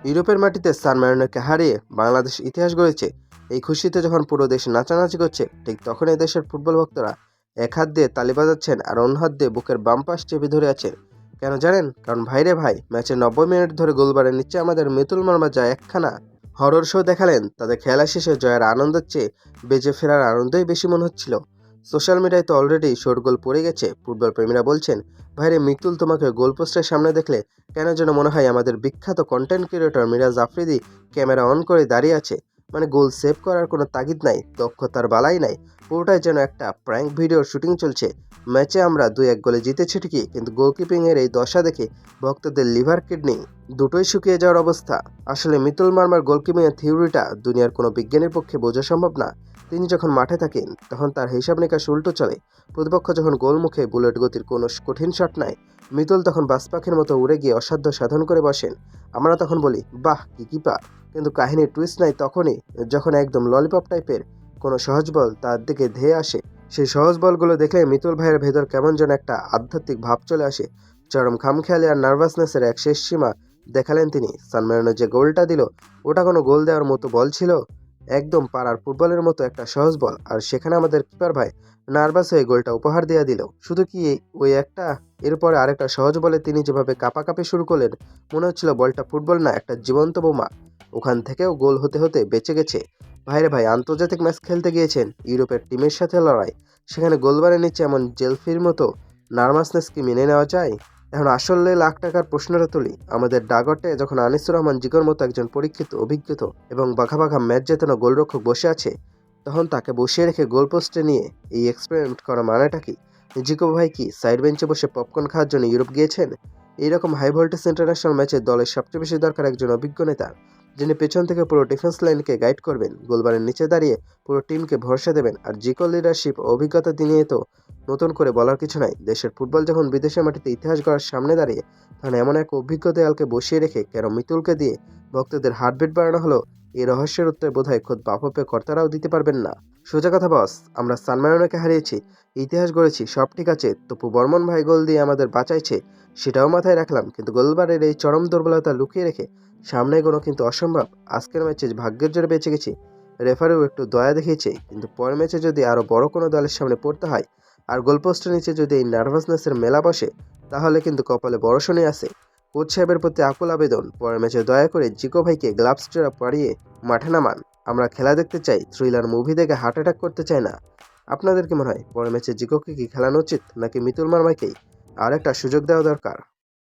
ইউরোপের মাটিতে সান ম্যারিনোকে হারিয়ে বাংলাদেশ ইতিহাস গড়েছে। এই খুশিতে যখন পুরো দেশ নাচানাচি করছে, ঠিক তখন এই দেশের ফুটবল ভক্তরা এক হাত দিয়ে তালি বাজাচ্ছেন আর অন্য হাত দিয়ে বুকের বাম পাশ চেপে ধরে আছেন। কেন জানেন? কারণ ভাইরে ভাই, ম্যাচের 90 মিনিট ধরে গোলবারের নিচে আমাদের মিতুল মার্মা যা একখানা হরর শো দেখালেন, তাদের খেলা শেষে জয়ের আনন্দের চেয়ে বেঁচে ফেরার আনন্দই বেশি মনে হচ্ছিল। সোশ্যাল মিডিয়ায় তো অলরেডি শোরগোল পড়ে গেছে। ফুটবল প্রেমীরা বলছেন, ভাইরে মিতুল, তোমাকে গোলপোস্টের সামনে দেখলে কেন যেন মনে হয় আমাদের বিখ্যাত content creator Miraj Afridi camera on করে দাঁড়িয়ে আছে। মানে গোল সেভ করার কোনো তাগিদ নাই, দক্ষতার বালাই নাই, পুরোটাই যেন একটা প্র্যাঙ্ক ভিডিওর শুটিং চলছে। ম্যাচে আমরা 2-1 গোলে জিতেছি ঠিকই, কিন্তু গোলকিপিংয়ের এই দশা দেখে ভক্তদের লিভার কিডনি দুটোই শুকিয়ে যাওয়ার অবস্থা। আসলে মিতুল মার্মার গোলকিপিংয়ের থিওরিটা দুনিয়ার কোনো বিজ্ঞানীর পক্ষে বোঝা সম্ভব না। তিনি যখন মাঠে থাকেন তখন তার হিসাব নিকাশ উল্টো চলে। প্রতিপক্ষ যখন গোলমুখে বুলেট গতির কোনো কঠিন শট নেয়, মিতুল তখন বাজপাখির মতো উড়ে গিয়ে অসাধ্য সাধন করে বসেন। আমরা তখন বলি, বাহ কি কিপার। কিন্তু কাহিনীর টুইস্ট নাই তখনই, যখন একদম ললিপপ টাইপের কোনো সহজ বল তার দিকে ধেয়ে আসে। সেই সহজ বলগুলো দেখলে মিতুল ভাইয়ের ভেতর কেমন যেন একটা আধ্যাত্মিক ভাব চলে আসে। চরম খামখেয়ালি আর নার্ভাসনেসের এক শেষ সীমা দেখালেন তিনি। সান ম্যারিনো যে গোলটা দিল, ওটা কোনো গোল দেওয়ার মতো বল ছিল? একদম পাড়ার ফুটবলের মতো একটা সহজ বল, আর সেখানে আমাদের কিপার ভাই নার্ভাস হয়ে গোলটা উপহার দিয়ে দিল। শুধু কি ওই একটা, এরপরে আরেকটা সহজ বলে তিনি যেভাবে কাঁপাকাঁপি শুরু করলেন, মনে হচ্ছিল বলটা ফুটবল না, একটা জীবন্ত বোমা। ওখান থেকেও গোল হতে হতে বেঁচে গেছে। ভাইরে ভাই, আন্তর্জাতিক ম্যাচ খেলতে গিয়েছেন, ইউরোপের টিমের সাথে লড়াই, সেখানে গোলবারের নিচে এমন জেলফির মতো নার্ভাসনেস কি মেনে নেওয়া যায়? এখন আসলে লাখ টাকার প্রশ্নটা তুলি, আমাদের ডাগটে যখন আনিসুর রহমান জিকোর মতো একজন পরীক্ষিত, অভিজ্ঞত এবং বাঘা বাঘা ম্যাচ জেতানো গোলরক্ষক বসে আছে, তখন তাকে বসিয়ে রেখে গোলপোস্টে নিয়ে এই এক্সপেরিমেন্ট করা মানেটা কি? জিকো ভাই কি সাইড বেঞ্চে বসে পপকর্ন খাওয়ার জন্য ইউরোপ গিয়েছেন? এইরকম হাই ভোল্টেজ ইন্টারন্যাশনাল ম্যাচে দলের সবচেয়ে বেশি দরকার একজন অভিজ্ঞ নেতা, যিনি পেছন থেকে পুরো ডিফেন্স লাইনকে গাইড করবেন, গোলবারের নিচে দাঁড়িয়ে পুরো টিমকে ভরসা দেবেন। আর জিকো লিডারশিপ ও অভিজ্ঞতা নিয়ে তো নতুন করে বলার কিছু নাই। দেশের ফুটবল যখন বিদেশের মাটিতে ইতিহাস গড়ার সামনে দাঁড়িয়ে, তখন এমন এক অভিজ্ঞ দেয়ালকে বসিয়ে রেখে কেন মিতুলকে দিয়ে ভক্তদের হার্টবিট বাড়ানো হলো, এই রহস্যের উত্তর বোধহয় খোদ বাফুফে কর্তারাও দিতে পারবেন না। সোজা কথা বস, আমরা সান ম্যারিনোকে হারিয়েছি, ইতিহাস গড়েছি, সব ঠিক আছে, তপু বর্মন ভাই গোল দিয়ে আমাদের বাঁচাইছে, সেটাও মাথায় রাখলাম, কিন্তু গোলবারের এই চরম দুর্বলতা লুকিয়ে রেখে সামনে এগোনো কিন্তু অসম্ভব। আজকের ম্যাচে ভাগ্যের জোরে বেঁচে গেছি, রেফারিও একটু দয়া দেখিয়েছে, কিন্তু পরের ম্যাচে যদি আরও বড় কোনো দলের সামনে পড়তে হয় আর গোলপোস্টের নিচে যদি এই নার্ভাসনেসের মেলা বসে, তাহলে কিন্তু কপালে বড় শনি আছে। কোচ সাহেবের প্রতি আকুল আবেদন, পরের ম্যাচে দয়া করে জিকো ভাইকে গ্লাভস জোড়া পরিয়ে মাঠে নামান। আমরা খেলা দেখতে চাই, থ্রিলার মুভি দেখে হার্ট অ্যাটাক করতে চাই না। আপনাদের কি মনে হয়, পরের ম্যাচে জিকোকে কি খেলানো উচিত, নাকি মিতুল মার্মাকেই আর একটা সুযোগ দেওয়া দরকার?